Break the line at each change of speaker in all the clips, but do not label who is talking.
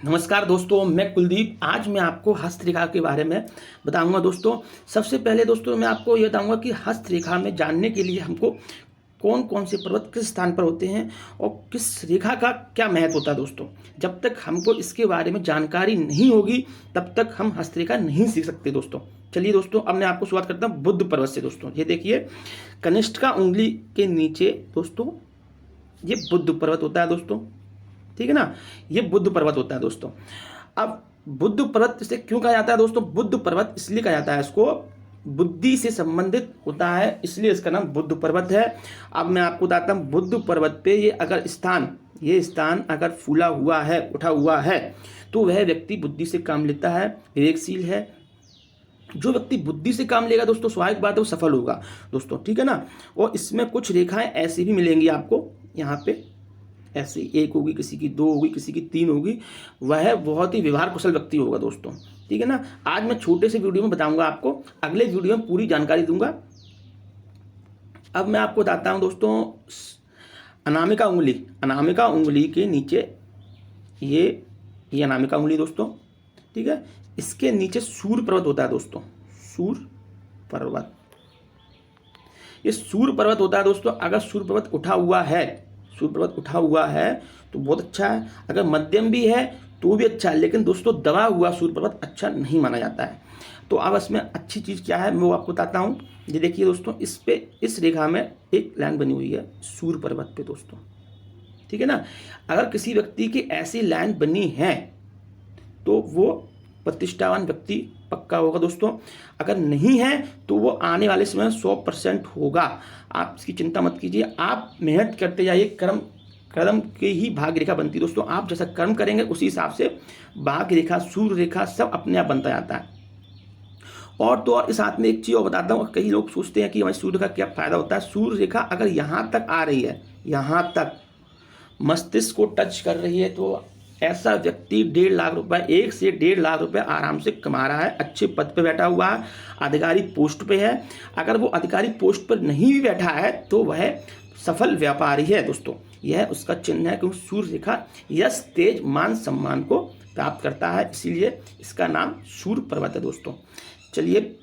नमस्कार दोस्तों, मैं कुलदीप। आज मैं आपको हस्तरेखा के बारे में बताऊंगा दोस्तों। सबसे पहले दोस्तों मैं आपको ये बताऊंगा कि हस्तरेखा में जानने के लिए हमको कौन कौन से पर्वत किस स्थान पर होते हैं और किस रेखा का क्या महत्व होता है दोस्तों। जब तक हमको इसके बारे में जानकारी नहीं होगी तब तक हम हस्तरेखा नहीं सीख सकते दोस्तों। चलिए दोस्तों, अब मैं आपको शुरुआत करता हूँ बुध पर्वत से दोस्तों। ये देखिए, कनिष्ठ का उंगली के नीचे दोस्तों ये बुध पर्वत होता है दोस्तों। ठीक है ना, ये बुध पर्वत होता है दोस्तों। अब बुध पर्वत इसे क्यों कहा जाता है दोस्तों? बुध पर्वत इसलिए कहा जाता है, इसको बुद्धि से संबंधित होता है, इसलिए इसका नाम बुध पर्वत है। अब मैं आपको बताता हूँ, बुध पर्वत पे ये स्थान अगर फूला हुआ है, उठा हुआ है, तो वह व्यक्ति बुद्धि से काम लेता है, विवेकशील है। जो व्यक्ति बुद्धि से काम लेगा दोस्तों, स्वाभाविक बात है वो सफल होगा दोस्तों। ठीक है ना। और इसमें कुछ रेखाएं ऐसी भी मिलेंगी आपको, यहाँ पे ऐसे एक होगी, किसी की दो होगी, किसी की तीन होगी। वह बहुत ही व्यवहार कुशल व्यक्ति होगा दोस्तों। ठीक है ना। आज मैं छोटे से वीडियो में बताऊंगा आपको, अगले वीडियो में पूरी जानकारी दूंगा। अब मैं आपको बताता हूं दोस्तों, अनामिका उंगली के नीचे ये अनामिका उंगली दोस्तों। ठीक है, इसके नीचे सूर्य पर्वत होता है दोस्तों। सूर्य पर्वत होता है दोस्तों। अगर सूर्य पर्वत उठा हुआ है तो बहुत अच्छा है। अगर मध्यम भी है तो भी अच्छा है, लेकिन दोस्तों दबा हुआ सूर्य पर्वत अच्छा नहीं माना जाता है। तो अब इसमें अच्छी चीज़ क्या है मैं वो आपको बताता हूँ। ये देखिए दोस्तों, इस रेखा में एक लाइन बनी हुई है सूर्य पर्वत पे दोस्तों। ठीक है ना। अगर किसी व्यक्ति की ऐसी लाइन बनी है तो वो प्रतिष्ठावान व्यक्ति पक्का होगा दोस्तों। अगर नहीं है तो वो आने वाले समय 100% होगा। आप इसकी चिंता मत कीजिए, आप मेहनत करते जाइए। कर्म की ही भाग्य रेखा बनती है दोस्तों। आप जैसा कर्म करेंगे उसी हिसाब से भाग्य रेखा, सूर्य रेखा सब अपने आप बनता जाता है। और तो और इस हाथ में एक चीज़ और बताता हूँ। कई लोग सोचते हैं कि हमारी सूर्य का क्या फायदा होता है। सूर्य रेखा अगर यहाँ तक आ रही है, यहाँ तक मस्तिष्क को टच कर रही है, तो ऐसा व्यक्ति 1.5 लाख रुपए, 1 से 1.5 लाख रुपए आराम से कमा रहा है। अच्छे पद पे बैठा हुआ है, अधिकारी पोस्ट पे है। अगर वो अधिकारी पोस्ट पर नहीं भी बैठा है तो वह सफल व्यापारी है दोस्तों। यह उसका चिन्ह है, क्योंकि सूर्य रेखा यश, तेज, मान सम्मान को प्राप्त करता है, इसीलिए इसका नाम सूर्य पर्वत है दोस्तों। चलिए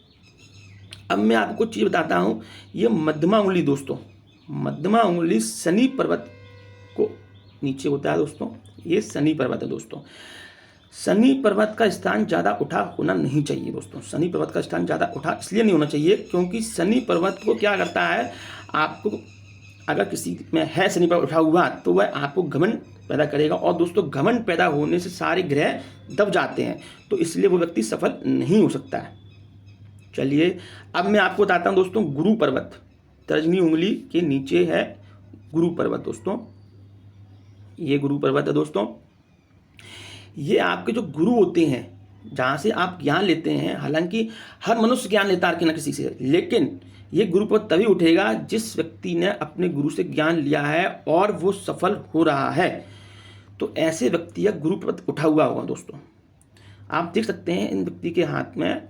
अब मैं आपको चीज़ बताता हूँ। ये मध्यमा उंगली दोस्तों, मध्यमा उंगली शनि पर्वत को नीचे होता है दोस्तों। ये शनि पर्वत है दोस्तों। शनि पर्वत का स्थान ज़्यादा उठा होना नहीं चाहिए दोस्तों। शनि पर्वत का स्थान ज़्यादा उठा इसलिए नहीं होना चाहिए क्योंकि शनि पर्वत को क्या करता है, आपको अगर किसी में है शनि पर्वत उठा हुआ तो वह आपको घमंड पैदा करेगा। और दोस्तों घमंड पैदा होने से सारे ग्रह दब जाते हैं, तो इसलिए वो व्यक्ति सफल नहीं हो सकता है। चलिए अब मैं आपको बताता हूँ दोस्तों, गुरु पर्वत। तर्जनी उंगली के नीचे है गुरु पर्वत दोस्तों। ये गुरु पर्वत है दोस्तों। ये आपके जो गुरु होते हैं, जहाँ से आप ज्ञान लेते हैं, हालांकि हर मनुष्य ज्ञान लेता है कि ना किसी से, लेकिन ये गुरु पर्वत तभी उठेगा जिस व्यक्ति ने अपने गुरु से ज्ञान लिया है और वो सफल हो रहा है। तो ऐसे व्यक्ति का गुरु पर्वत उठा हुआ होगा दोस्तों। आप देख सकते हैं इन व्यक्ति के हाथ में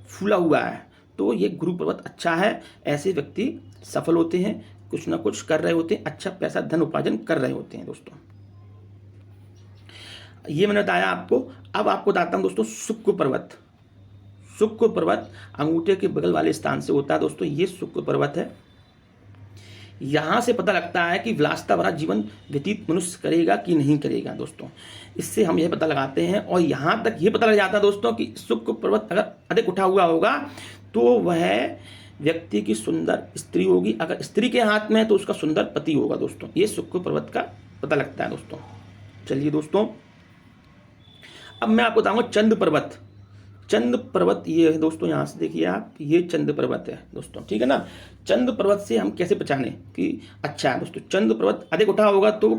फूला हुआ है, तो ये गुरु पर्वत अच्छा है। ऐसे व्यक्ति सफल होते हैं, कुछ ना कुछ कर रहे होते हैं, अच्छा पैसा धन उपार्जन कर रहे होते हैं दोस्तों। ये मैंने बताया आपको। अब आपको बताता हूँ दोस्तों, शुक्र पर्वत अंगूठे के बगल वाले स्थान से होता है दोस्तों। ये शुक्र पर्वत है। यहाँ से पता लगता है कि विलासिता भरा जीवन व्यतीत मनुष्य करेगा कि नहीं करेगा दोस्तों। इससे हम यह पता लगाते हैं, और यहाँ तक ये पता लग जाता है दोस्तों कि शुक्र पर्वत अगर अधिक उठा हुआ होगा तो वह व्यक्ति की सुंदर स्त्री होगी। अगर स्त्री के हाथ में है तो उसका सुंदर पति होगा दोस्तों। ये शुक्र पर्वत का पता लगता है दोस्तों। चलिए दोस्तों, अब मैं आपको बताऊंगा चंद्र पर्वत ये है दोस्तों। यहाँ से देखिए आप, ये चंद्र पर्वत है दोस्तों। ठीक है ना। चंद्र पर्वत से हम कैसे पहचाने कि अच्छा है दोस्तों? चंद्र पर्वत अधिक उठा होगा तो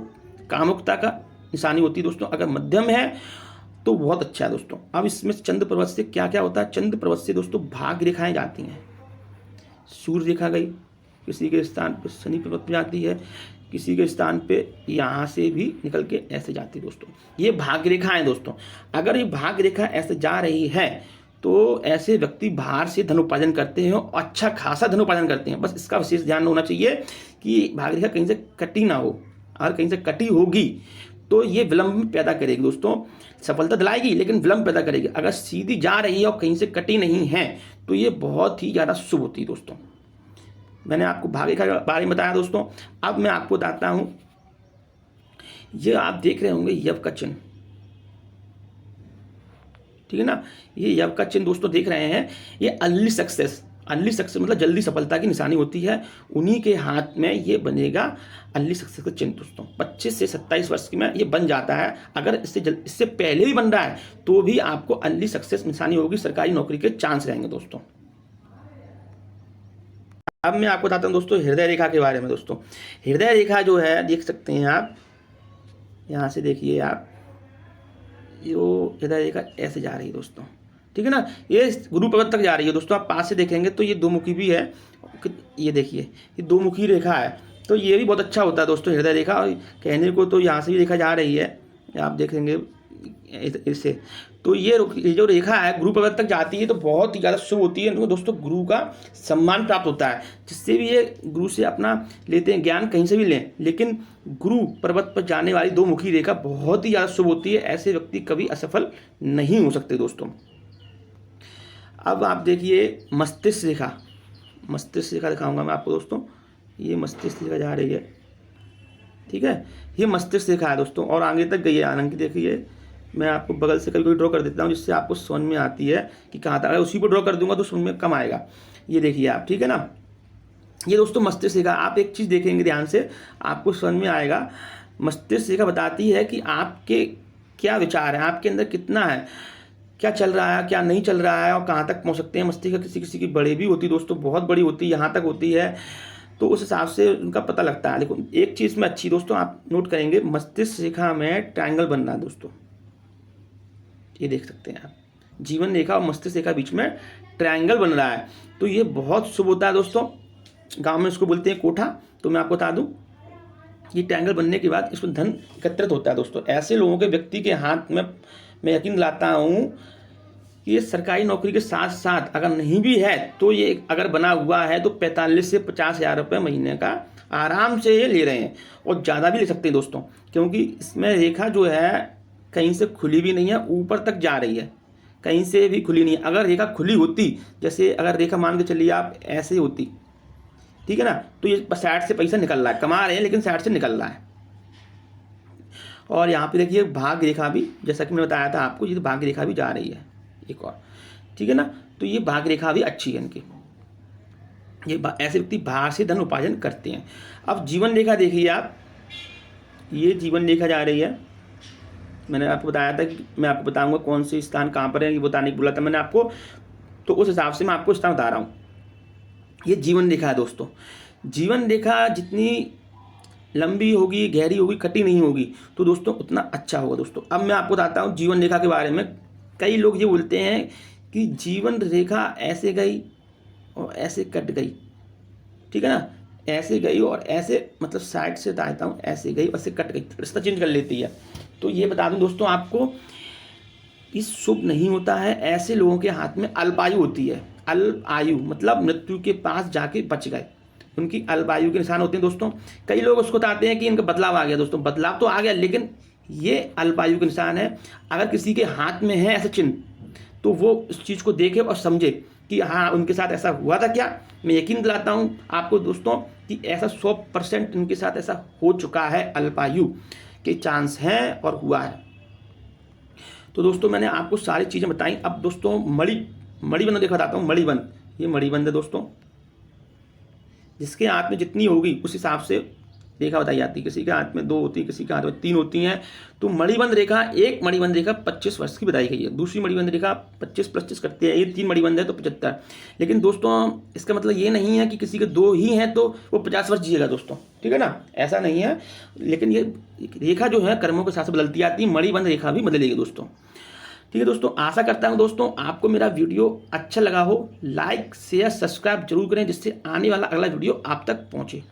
कामुकता का निशानी होती है दोस्तों। अगर मध्यम है तो बहुत अच्छा है दोस्तों। अब इसमें चंद्र पर्वत से क्या क्या होता है? चंद्र पर्वत से दोस्तों भाग्य रेखाएं जाती हैं। सूर्य रेखा गई, किसी के स्थान पर शनि पर्वत पे जाती है, किसी के स्थान पे यहाँ से भी निकल के ऐसे जाती है दोस्तों। ये भाग्य रेखा है दोस्तों। अगर ये भाग्य रेखा ऐसे जा रही है तो ऐसे व्यक्ति बाहर से धन उपार्जन करते हैं और अच्छा खासा धन उपार्जन करते हैं। बस इसका विशेष ध्यान होना चाहिए कि भाग्य रेखा कहीं से कटी ना हो। अगर कहीं से कटी होगी तो ये विलंब पैदा करेगी दोस्तों। सफलता दिलाएगी लेकिन विलंब पैदा करेगी। अगर सीधी जा रही है और कहीं से कटी नहीं है तो ये बहुत ही ज़्यादा शुभ होती है दोस्तों। मैंने आपको भाग्य के बारे में बताया दोस्तों। अब मैं आपको बताता हूँ, ये आप देख रहे होंगे यव का चिन्ह, ठीक है ना। ये यव का चिन्ह दोस्तों देख रहे हैं, ये अर्ली सक्सेस मतलब जल्दी सफलता की निशानी होती है। उन्हीं के हाथ में ये बनेगा अर्ली सक्सेस का चिन्ह दोस्तों। 25 से 27 वर्ष में ये बन जाता है। अगर इससे पहले भी बन रहा है तो भी आपको अर्ली सक्सेस निशानी होगी, सरकारी नौकरी के चांस रहेंगे दोस्तों। अब मैं आपको बताता हूँ दोस्तों हृदय रेखा के बारे में दोस्तों। हृदय रेखा जो है देख सकते हैं आप, यहाँ से देखिए आप, यो हृदय रेखा ऐसे जा रही है दोस्तों, ठीक है ना। ये गुरु पर्वत तक जा रही है दोस्तों। आप पास से देखेंगे तो ये दो मुखी भी है, ये देखिए ये दो मुखी रेखा है, तो ये भी बहुत अच्छा होता है दोस्तों हृदय रेखा। और कहने को तो यहाँ से भी रेखा जा रही है, आप देखेंगे इससे, तो ये जो रेखा है गुरु पर्वत तक जाती है तो बहुत ही ज़्यादा शुभ होती है दोस्तों। गुरु का सम्मान प्राप्त होता है, जिससे भी ये गुरु से अपना लेते हैं ज्ञान, कहीं से भी लें, लेकिन गुरु पर्वत पर जाने वाली दो मुखी रेखा बहुत ही ज़्यादा शुभ होती है। ऐसे व्यक्ति कभी असफल नहीं हो सकते दोस्तों। अब आप देखिए मस्तिष्क रेखा दिखाऊंगा मैं आपको दोस्तों। ये मस्तिष्क रेखा जा रही है, ठीक है, ये मस्तिष्क रेखा है दोस्तों और आगे तक गई है। हालांकि देखिए मैं आपको बगल से कभी ड्रॉ कर देता हूँ जिससे आपको समझ में आती है कि कहाँ तक। अगर उसी को ड्रॉ कर दूंगा तो समझ में कम आएगा। ये देखिए आप, ठीक है ना, ये दोस्तों मस्तिष्क रेखा। आप एक चीज़ देखेंगे ध्यान से, आपको समझ में आएगा। मस्तिष्क रेखा बताती है कि आपके क्या विचार है, आपके अंदर कितना है, क्या चल रहा है, क्या नहीं चल रहा है और कहाँ तक पहुँच सकते हैं। मस्तिष्क किसी किसी की बड़ी भी होती है दोस्तों, बहुत बड़ी होती है, यहाँ तक होती है, तो उस हिसाब से उनका पता लगता है। लेकिन एक चीज़ में अच्छी दोस्तों आप नोट करेंगे, मस्तिष्क रेखा में ट्रायंगल बन रहा है दोस्तों, ये देख सकते हैं आप, जीवन रेखा और मस्तिष्क रेखा बीच में ट्रायंगल बन रहा है, तो ये बहुत शुभ होता है दोस्तों। गांव में इसको बोलते हैं कोठा। तो मैं आपको बता दूं, ये ट्रायंगल बनने के बाद इसमें धन एकत्रित होता है दोस्तों। ऐसे लोगों के व्यक्ति के हाथ में मैं यकीन दिलाता हूँ कि ये सरकारी नौकरी के साथ साथ अगर नहीं भी है तो ये अगर बना हुआ है तो 45 से 50 हज़ार रुपये महीने का आराम से ये ले रहे हैं, और ज़्यादा भी ले सकते हैं दोस्तों, क्योंकि इसमें रेखा जो है कहीं से खुली भी नहीं है, ऊपर तक जा रही है, कहीं से भी खुली नहीं है। अगर रेखा खुली होती, जैसे अगर रेखा मान के चलिए आप ऐसे होती, ठीक है ना, तो ये साइड से पैसा निकल रहा है, कमा रहे हैं लेकिन साइड से निकल रहा है। और यहाँ पे देखिए भाग्य रेखा भी, जैसा कि मैंने बताया था आपको, ये भाग्य रेखा भी जा रही है एक और, ठीक है ना। तो ये भाग्य रेखा भी अच्छी है इनकी, ये ऐसे व्यक्ति बाहर से धन उपार्जन करते हैं। अब जीवन रेखा देखिए आप, ये जीवन रेखा जा रही है। मैंने आपको बताया था कि मैं आपको बताऊंगा कौन से स्थान कहाँ पर है, ये बताने को बोला था मैंने आपको, तो उस हिसाब से मैं आपको स्थान बता रहा हूँ। ये जीवन रेखा है दोस्तों। जीवन रेखा जितनी लंबी होगी, गहरी होगी, कटी नहीं होगी, तो दोस्तों उतना अच्छा होगा दोस्तों। अब मैं आपको बताता हूँ जीवन रेखा के बारे में। कई लोग ये बोलते हैं कि जीवन रेखा ऐसे गई और ऐसे कट गई, ठीक है ना, ऐसे गई और ऐसे, मतलब साइड से बताता हूँ, ऐसे गई ऐसे कट गई, रास्ता चेंज कर लेती है। तो ये बता दूं दोस्तों आपको, इस शुभ नहीं होता है। ऐसे लोगों के हाथ में अल्पायु होती है। अल्पायु मतलब मृत्यु के पास जाके बच गए, उनकी अल्पायु के निशान होते हैं दोस्तों। कई लोग उसको बताते हैं कि इनका बदलाव आ गया दोस्तों, बदलाव तो आ गया, लेकिन ये अल्पायु के निशान है। अगर किसी के हाथ में है ऐसे चिन्ह तो वो इस चीज़ को देखे और समझे कि हाँ उनके साथ ऐसा हुआ था क्या। मैं यकीन दिलाता हूँ आपको दोस्तों कि ऐसा 100% उनके साथ ऐसा हो चुका है, अल्पायु के चांस हैं और हुआ है। तो दोस्तों मैंने आपको सारी चीज़ें बताई। अब दोस्तों मणिबंध देखा बताता हूँ। मणिबंध, ये मणिबंध है दोस्तों, जिसके हाथ में जितनी होगी उस हिसाब से रेखा बताई जाती है। किसी के हाथ में 2 होती है, किसी के हाथ में 3 होती हैं। तो मणिबंध रेखा, एक मणिबंध रेखा 25 वर्ष की बताई गई है, दूसरी मणिबंध रेखा 25+ करती है, ये 3 मणिबंध है तो 75। लेकिन दोस्तों इसका मतलब ये नहीं है कि किसी के 2 ही हैं तो वो 50 वर्ष जिएगा दोस्तों, ठीक है ना, ऐसा नहीं है। लेकिन ये रेखा जो है कर्मों के साथ से बदलती आती है, मणिबंध रेखा भी बदलेगी दोस्तों, ठीक है दोस्तों। आशा करता हूँ दोस्तों आपको मेरा वीडियो अच्छा लगा हो। लाइक शेयर सब्सक्राइब जरूर करें, जिससे आने वाला अगला वीडियो आप तक पहुँचे।